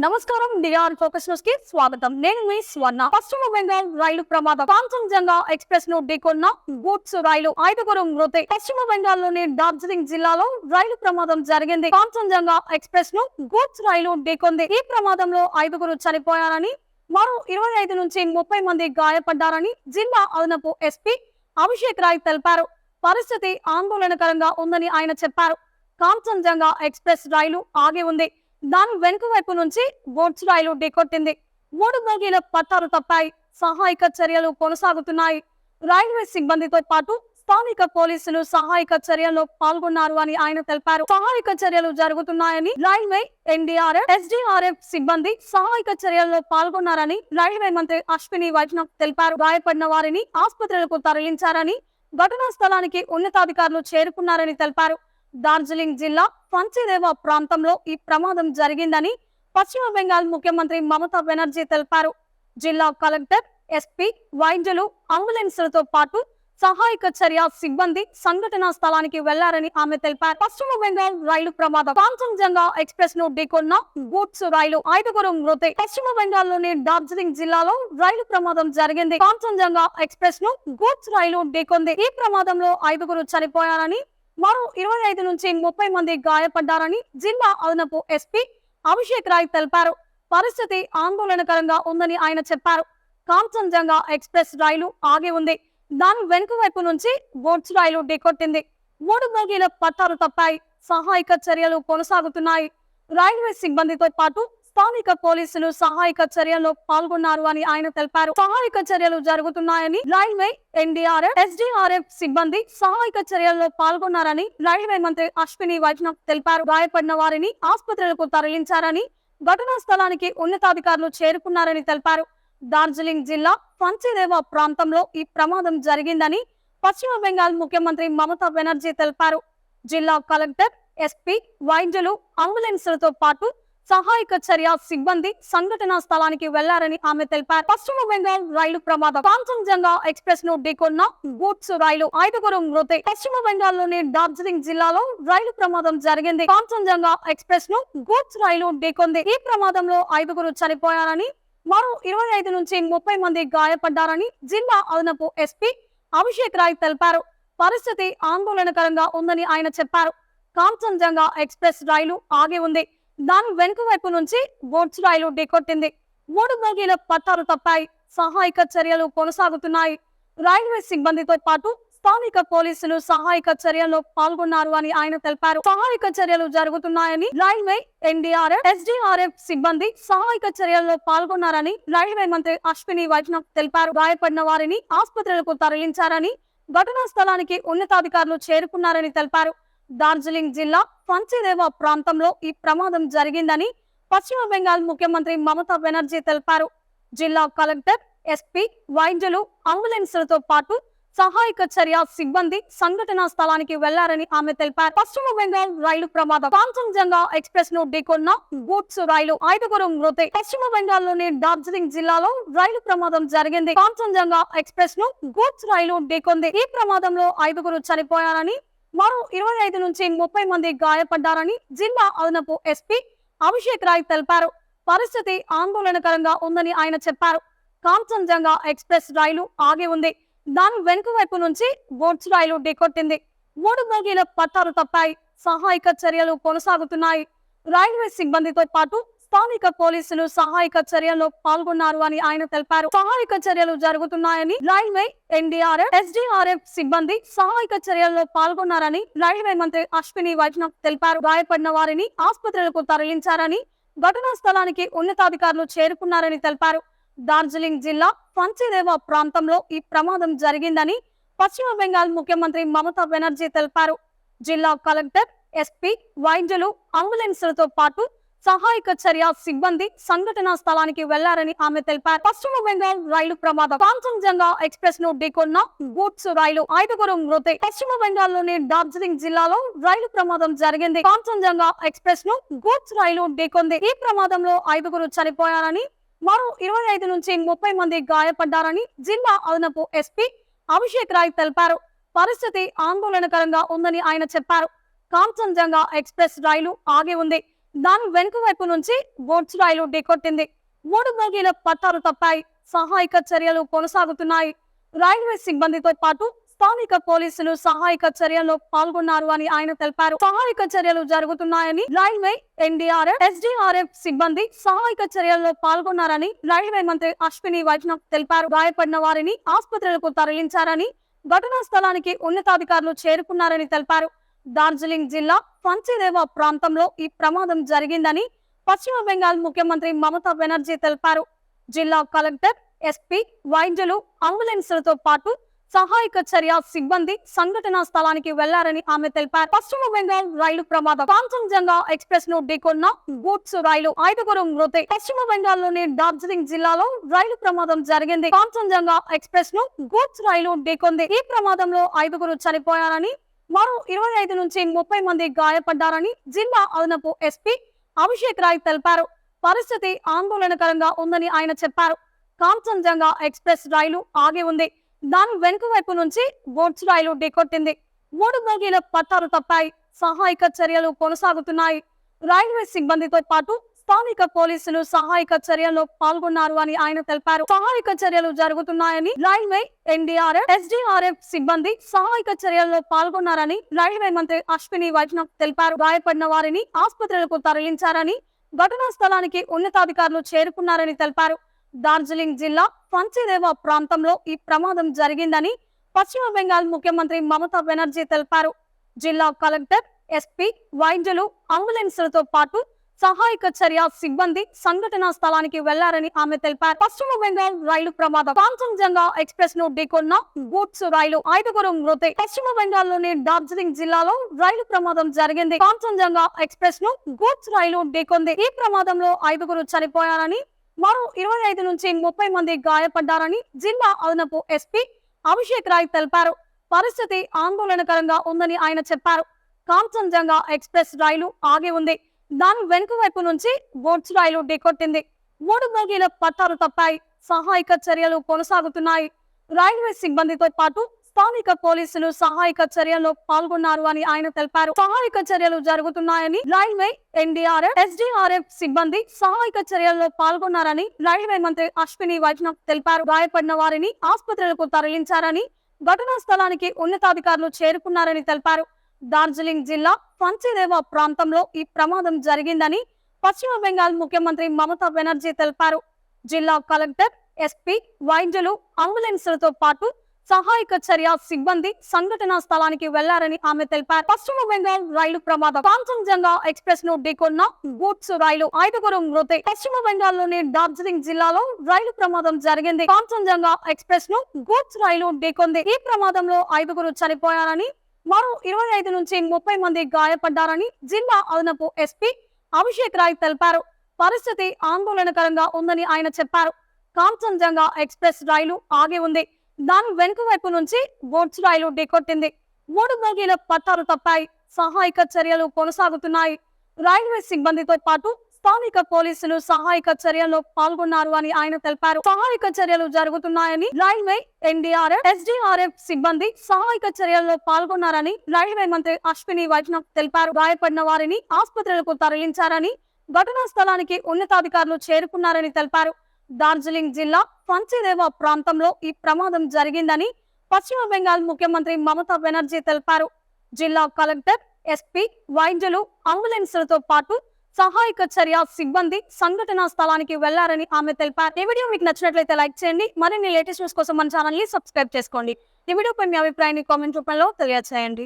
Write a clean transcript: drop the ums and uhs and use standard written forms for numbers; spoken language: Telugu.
నమస్కారం. డిఆర్ ఫోకస్ న్యూస్ కి స్వాగతం. నేను మీ స్వర్ణ. పశ్చిమ బెంగాల్ రైలు ప్రమాదం. కాంచన్జంగా ఎక్స్ప్రెస్ ను ఢీకొన్న గూడ్స్ రైలు, 5గురు మృతి. పశ్చిమ బెంగాల్ లోని డార్జిలింగ్ జిల్లాలో రైలు ప్రమాదం జరిగింది. కాంచన్జంగా ఎక్స్ప్రెస్ ను గూడ్స్ రైలు ఢీకొంది. ఈ ప్రమాదంలో 5గురు చనిపోయారని, మరో 25 నుంచి 30 మంది గాయపడ్డారని జిల్లా అదనపు ఎస్పీ అభిషేక్ రాయ్ తెలిపారు. పరిస్థితి ఆందోళనకరంగా ఉందని ఆయన చెప్పారు. కాంచన్జంగా ఎక్స్ప్రెస్ రైలు ఆగి ఉంది. దాని వెనుక వైపు నుంచి గూడ్స్ రైలు ఢీకొట్టింది. 3 బోగీల పట్టాలు తప్పాయి. సహాయక చర్యలు కొనసాగుతున్నాయి. రైల్వే సిబ్బందితో పాటు స్థానిక పోలీసులు సహాయక చర్యల్లో పాల్గొన్నారు అని ఆయన తెలిపారు. సహాయక చర్యలు జరుగుతున్నాయని, రైల్వే, ఎన్డీఆర్ఎఫ్, ఎస్డీఆర్ఎఫ్ సిబ్బంది సహాయక చర్యల్లో పాల్గొన్నారని రైల్వే మంత్రి అశ్విని వైష్ణవ్ తెలిపారు. గాయపడిన వారిని ఆసుపత్రులకు తరలించారని, ఘటనా స్థలానికి ఉన్నతాధికారులు చేరుకున్నారని తెలిపారు. డార్జిలింగ్ జిల్లా పంచదేవ ప్రాంతంలో ఈ ప్రమాదం జరిగిందని పశ్చిమ బెంగాల్ ముఖ్యమంత్రి మమతా బెనర్జీ తెలిపారు. జిల్లా కలెక్టర్, ఎస్పీ, వైద్యులు, అంబులెన్సులతో పాటు సహాయక చర్య సిబ్బంది సంఘటనా స్థలానికి వెళ్లారని ఆమె తెలిపారు. పశ్చిమ బెంగాల్ రైలు ప్రమాదం. కాంచన్జంగా ఎక్స్ప్రెస్ ను ఢీకొన్న గూడ్స్ రైలు, 5గురు మృతి. పశ్చిమ బెంగాల్ లోని డార్జిలింగ్ జిల్లాలో రైలు ప్రమాదం జరిగింది. కాంచన్జంగా ఎక్స్ప్రెస్ ను గూడ్స్ రైలు ఢీకొంది. ఈ ప్రమాదంలో 5గురు చనిపోయారని, మరో 25 నుంచి 30 మంది గాయపడ్డారని జిల్లా అదనపు ఎస్పీ అభిషేక్ రాయ్ తెలిపారు. పరిస్థితి ఆందోళనకరంగా ఉందని ఆయన చెప్పారు. కాంచన్జంగా ఎక్స్ప్రెస్ రైలు ఆగి ఉంది. దాని వెనుక వైపు నుంచి గూడ్స్ రైలు ఢీకొట్టింది. 3 బోగీల పట్టాలు తప్పాయి. సహాయక చర్యలు కొనసాగుతున్నాయి. రైల్వే సిబ్బందితో పాటు స్థానిక పోలీసులు సహాయక చర్యల్లో పాల్గొన్నారు అని ఆయన తెలిపారు. సహాయక చర్యలు జరుగుతున్నాయని, రైల్వే, ఎన్డీఆర్ఎఫ్, ఎస్డీఆర్ఎఫ్ సిబ్బంది సహాయక చర్యల్లో పాల్గొన్నారని రైల్వే మంత్రి అశ్విని వైష్ణవ్ తెలిపారు. గాయపడిన వారిని ఆసుపత్రులకు తరలించారని, ఘటనా స్థలానికి ఉన్నతాధికారులు చేరుకున్నారని తెలిపారు. డార్జిలింగ్ జిల్లా పంచదేవ ప్రాంతంలో ఈ ప్రమాదం జరిగిందని పశ్చిమ బెంగాల్ ముఖ్యమంత్రి మమతా బెనర్జీ తెలిపారు. జిల్లా కలెక్టర్, ఎస్పీ, వైద్యులు, అంబులెన్సులతో పాటు సహాయక చర్య సిబ్బంది సంఘటనా స్థలానికి వెళ్లారని ఆమె తెలిపారు. పశ్చిమ బెంగాల్ రైలు ప్రమాదం. కాంచన్జంగా ఎక్స్ప్రెస్ ను ఢీకొన్న గూడ్స్ రైలు, 5గురు మృతి. పశ్చిమ బెంగాల్ లోని డార్జిలింగ్ జిల్లాలో రైలు ప్రమాదం జరిగింది. కాంచన్జంగా ఎక్స్ప్రెస్ ను గూడ్స్ రైలు ఢీకొంది. ఈ ప్రమాదంలో 5గురు చనిపోయారని, మరో 25 నుంచి 30 మంది గాయపడ్డారని జిల్లా అదనపు ఎస్పీ అభిషేక్ రాయ్ తెలిపారు. పరిస్థితి ఆందోళనకరంగా ఉందని ఆయన చెప్పారు. కాంచన్జంగా ఎక్స్ప్రెస్ రైలు ఆగి ఉంది. దాని వెనుక వైపు నుంచి గూడ్స్ రైలు ఢీకొట్టింది. 3 బోగీల పట్టాలు తప్పాయి. సహాయక చర్యలు కొనసాగుతున్నాయి. రైల్వే సిబ్బందితో పాటు స్థానిక పోలీసులు సహాయక చర్యల్లో పాల్గొన్నారు అని ఆయన తెలిపారు. సహాయక చర్యలు జరుగుతున్నాయని, రైల్వే, ఎన్డీఆర్ఎఫ్, ఎస్డీఆర్ఎఫ్ సిబ్బంది సహాయక చర్యల్లో పాల్గొన్నారని రైల్వే మంత్రి అశ్విని వైష్ణవ్ తెలిపారు. గాయపడిన వారిని ఆసుపత్రులకు తరలించారని, ఘటనా స్థలానికి ఉన్నతాధికారులు చేరుకున్నారని తెలిపారు. డార్జిలింగ్ జిల్లా పంచదేవ ప్రాంతంలో ఈ ప్రమాదం జరిగిందని పశ్చిమ బెంగాల్ ముఖ్యమంత్రి మమతా బెనర్జీ తెలిపారు. జిల్లా కలెక్టర్, ఎస్పీ, వైద్యులు, అంబులెన్సులతో పాటు సహాయక చర్య సిబ్బంది సంఘటనా స్థలానికి వెళ్లారని ఆమె తెలిపారు. పశ్చిమ బెంగాల్ రైలు ప్రమాదం. కాంచన్జంగా ఎక్స్ప్రెస్ ను ఢీకొన్న గూడ్స్ రైలు, 5గురు మృతి. పశ్చిమ బెంగాల్ లోని డార్జిలింగ్ జిల్లాలో రైలు ప్రమాదం జరిగింది. కాంచన్జంగా ఎక్స్ప్రెస్ ను గూడ్స్ రైలు ఢీకొంది. ఈ ప్రమాదంలో 5గురు చనిపోయారని, మరో 25 నుంచి 30 మంది గాయపడ్డారని జిల్లా అదనపు ఎస్పీ అభిషేక్ రాయ్ తెలిపారు. పరిస్థితి ఆందోళనకరంగా ఉందని ఆయన చెప్పారు. కాంచన్జంగా ఎక్స్ప్రెస్ రైలు ఆగి ఉంది. దాని వెనుక వైపు నుంచి గూడ్స్ రైలు ఢీకొట్టింది. 3 బోగీల పట్టాలు తప్పాయి. సహాయక చర్యలు కొనసాగుతున్నాయి. రైల్వే సిబ్బందితో పాటు స్థానిక పోలీసులు సహాయక చర్యల్లో పాల్గొన్నారు అని ఆయన తెలిపారు. సహాయక చర్యలు జరుగుతున్నాయని, రైల్వే, ఎన్డీఆర్ఎఫ్, ఎస్డీఆర్ఎఫ్ సిబ్బంది సహాయక చర్యల్లో పాల్గొన్నారని రైల్వే మంత్రి అశ్విని వైష్ణవ్ తెలిపారు. గాయపడిన వారిని ఆసుపత్రులకు తరలించారని, ఘటనా స్థలానికి ఉన్నతాధికారులు చేరుకున్నారని తెలిపారు. డార్జిలింగ్ జిల్లా పంచదేవ ప్రాంతంలో ఈ ప్రమాదం జరిగిందని పశ్చిమ బెంగాల్ ముఖ్యమంత్రి మమతా బెనర్జీ తెలిపారు. జిల్లా కలెక్టర్, ఎస్పీ, వైద్యులు, అంబులెన్సులతో పాటు సహాయక చర్య సిబ్బంది సంఘటనా స్థలానికి వెళ్లారని ఆమె తెలిపారు. పశ్చిమ బెంగాల్ రైలు ప్రమాదం. కాంచన్జంగా ఎక్స్ప్రెస్ ను ఢీకొన్న గూడ్స్ రైలు, 5గురు మృతి. పశ్చిమ బెంగాల్ లోని డార్జిలింగ్ జిల్లాలో రైలు ప్రమాదం జరిగింది. కాంచన్జంగా ఎక్స్ప్రెస్ ను గూడ్స్ రైలు ఢీకొంది. ఈ ప్రమాదంలో 5గురు చనిపోయారని, మరో 25 నుంచి 30 మంది గాయపడ్డారని జిల్లా అదనపు ఎస్పీ అభిషేక్ రాయ్ తెలిపారు. పరిస్థితి ఆందోళనకరంగా ఉందని ఆయన చెప్పారు. కాంచన్జంగా ఎక్స్ప్రెస్ రైలు ఆగి ఉంది. దాని వెనుక వైపు నుంచి గూడ్స్ రైలు ఢీకొట్టింది. 3 బోగీల పట్టాలు తప్పాయి. సహాయక చర్యలు కొనసాగుతున్నాయి. రైల్వే సిబ్బందితో పాటు స్థానిక పోలీసులు సహాయక చర్యల్లో పాల్గొన్నారు అని ఆయన తెలిపారు. సహాయక చర్యలు జరుగుతున్నాయని రైల్వే, ఎన్డీఆర్ఎఫ్, ఎస్డీఆర్ఎఫ్ సిబ్బంది సహాయక చర్యల్లో పాల్గొన్నారని రైల్వే మంత్రి అశ్విని వైష్ణవ్ తెలిపారు. గాయపడిన వారిని ఆసుపత్రులకు తరలించారని, ఘటనా స్థలానికి ఉన్నతాధికారులు చేరుకున్నారని తెలిపారు. డార్జిలింగ్ జిల్లా పంచదేవ ప్రాంతంలో ఈ ప్రమాదం జరిగిందని పశ్చిమ బెంగాల్ ముఖ్యమంత్రి మమతా బెనర్జీ తెలిపారు. జిల్లా కలెక్టర్, ఎస్పీ, వైద్యులు, అంబులెన్సులతో పాటు సహాయక చర్య సిబ్బంది సంఘటనా స్థలానికి వెళ్లారని ఆమె తెలిపారు. పశ్చిమ బెంగాల్ రైలు ప్రమాదం. కాంచన్జంగా ఎక్స్ప్రెస్ ను ఢీకొన్న గూడ్స్ రైలు, 5గురు మృతి. పశ్చిమ బెంగాల్లోని డార్జిలింగ్ జిల్లాలో రైలు ప్రమాదం జరిగింది. కాంచన్జంగా ఎక్స్ప్రెస్ ను గూడ్స్ రైలు ఢీకొంది. ఈ ప్రమాదంలో 5గురు చనిపోయారని, మరో 25 నుంచి 30 మంది గాయపడ్డారని జిల్లా అదనపు ఎస్పీ అభిషేక్ రాయ్ తెలిపారు. పరిస్థితి ఆందోళనకరంగా ఉందని ఆయన చెప్పారు. కాంచన్జంగా ఎక్స్ప్రెస్ రైలు ఆగి ఉంది. దాని వెనుక వైపు నుంచి గూడ్స్ రైలు ఢీకొట్టింది. 3 బోగీల పట్టాలు తప్పాయి. సహాయక చర్యలు కొనసాగుతున్నాయి. రైల్వే సిబ్బందితో పాటు స్థానిక పోలీసులు సహాయక చర్యల్లో పాల్గొన్నారు అని ఆయన తెలిపారు. సహాయక చర్యలు జరుగుతున్నాయని రైల్వే, ఎన్డీఆర్ఎఫ్, ఎస్డీఆర్ఎఫ్ సిబ్బంది సహాయక చర్యల్లో పాల్గొన్నారని రైల్వే మంత్రి అశ్విని వైష్ణవ్ తెలిపారు. గాయపడిన వారిని ఆసుపత్రులకు తరలించారని, ఘటనా స్థలానికి ఉన్నతాధికారులు చేరుకున్నారని తెలిపారు. డార్జిలింగ్ జిల్లా పంచదేవ ప్రాంతంలో ఈ ప్రమాదం జరిగిందని పశ్చిమ బెంగాల్ ముఖ్యమంత్రి మమతా బెనర్జీ తెలిపారు. జిల్లా కలెక్టర్, ఎస్పీ, వైద్యులు, అంబులెన్సులతో పాటు సహాయక చర్య సిబ్బంది సంఘటనా స్థలానికి వెళ్లారని ఆమె తెలిపారు. పశ్చిమ బెంగాల్ రైలు ప్రమాదం. కాంచన్జంగా ఎక్స్ప్రెస్ ను ఢీకొన్న గూడ్స్ రైలు, 5గురు మృతి. పశ్చిమ బెంగాల్లోని డార్జిలింగ్ జిల్లాలో రైలు ప్రమాదం జరిగింది. కాంచన్జంగా ఎక్స్ప్రెస్ ను గూడ్స్ రైలు ఢీకొంది. ఈ ప్రమాదంలో 5గురు చనిపోయారని, మరో 25 నుంచి 30 మంది గాయపడ్డారని జిల్లా అదనపు ఎస్పీ అభిషేక్ రాయ్ తెలిపారు. పరిస్థితి ఆందోళనకరంగా ఉందని ఆయన చెప్పారు. కాంచన్జంగా ఎక్స్ప్రెస్ రైలు ఆగి ఉంది. దాని వెనుక వైపు నుంచి గూడ్స్ రైలు ఢీకొట్టింది. 3 బోగీల పట్టాలు తప్పాయి. సహాయక చర్యలు కొనసాగుతున్నాయి. రైల్వే సిబ్బందితో పాటు స్థానిక పోలీసులు సహాయక చర్యల్లో పాల్గొన్నారు అని ఆయన తెలిపారు. సహాయక చర్యలు జరుగుతున్నాయని రైల్వే, ఎన్డీఆర్ఎఫ్, ఎస్డీఆర్ఎఫ్ సిబ్బంది సహాయక చర్యల్లో పాల్గొన్నారని రైల్వే మంత్రి అశ్విని వైష్ణవ్ తెలిపారు. గాయపడిన వారిని ఆసుపత్రులకు తరలించారని, ఘటనా స్థలానికి ఉన్నతాధికారులు చేరుకున్నారని తెలిపారు. డార్జిలింగ్ జిల్లా పంచదేవ ప్రాంతంలో ఈ ప్రమాదం జరిగిందని పశ్చిమ బెంగాల్ ముఖ్యమంత్రి మమతా బెనర్జీ తెలిపారు. జిల్లా కలెక్టర్, ఎస్పీ, వైద్యులు, అంబులెన్సులతో పాటు సహాయక చర్య సిబ్బంది సంఘటనా స్థలానికి వెళ్లారని ఆమె తెలిపారు. పశ్చిమ బెంగాల్ రైలు ప్రమాదం. కాంచన్జంగా ఎక్స్ప్రెస్ ను ఢీకొన్న గూడ్స్ రైలు, 5గురు మృతి. పశ్చిమ బెంగాల్లోని డార్జిలింగ్ జిల్లాలో రైలు ప్రమాదం జరిగింది. కాంచన్జంగా ఎక్స్ప్రెస్ ను గూడ్స్ రైలు ఢీకొంది. ఈ ప్రమాదంలో 5గురు చనిపోయారని, మరో 25 నుంచి 30 మంది గాయపడ్డారని జిల్లా అదనపు ఎస్పీ అభిషేక్ రాయ్ తెలిపారు. పరిస్థితి ఆందోళనకరంగా ఉందని ఆయన చెప్పారు. కాంచన్జంగా ఎక్స్ప్రెస్ రైలు ఆగి ఉంది. దాని వెనుక వైపు నుంచి గూడ్స్ రైలు ఢీకొట్టింది. 3 బోగీల పట్టాలు తప్పాయి. సహాయక చర్యలు కొనసాగుతున్నాయి. రైల్వే సిబ్బందితో పాటు స్థానిక పోలీసులు సహాయక చర్యల్లో పాల్గొన్నారు అని ఆయన తెలిపారు. సహాయక చర్యలు జరుగుతున్నాయని రైల్వే, ఎన్డీఆర్ఎఫ్, ఎస్డీఆర్ఎఫ్ సిబ్బంది సహాయక చర్యల్లో పాల్గొన్నారని రైల్వే మంత్రి అశ్విని వైష్ణవ్ తెలిపారు. గాయపడిన వారిని ఆసుపత్రులకు తరలించారని, ఘటనా స్థలానికి ఉన్నతాధికారులు చేరుకున్నారని తెలిపారు. డార్జిలింగ్ జిల్లా పంచదేవ ప్రాంతంలో ఈ ప్రమాదం జరిగిందని పశ్చిమ బెంగాల్ ముఖ్యమంత్రి మమతా బెనర్జీ తెలిపారు. జిల్లా కలెక్టర్, ఎస్పీ, వైద్యులు, అంబులెన్సులతో పాటు సహాయక చర్య సిబ్బంది సంఘటనా స్థలానికి వెళ్లారని ఆమె తెలిపారు. ఈ వీడియో మీకు నచ్చినట్లయితే లైక్ చేయండి. మరిన్ని లేటెస్ట్ న్యూస్ కోసం మన ఛానల్ ని సబ్స్క్రైబ్ చేసుకోండి. ఈ వీడియోపై మీ అభిప్రాయాన్ని కామెంట్ రూపంలో తెలియజేయండి.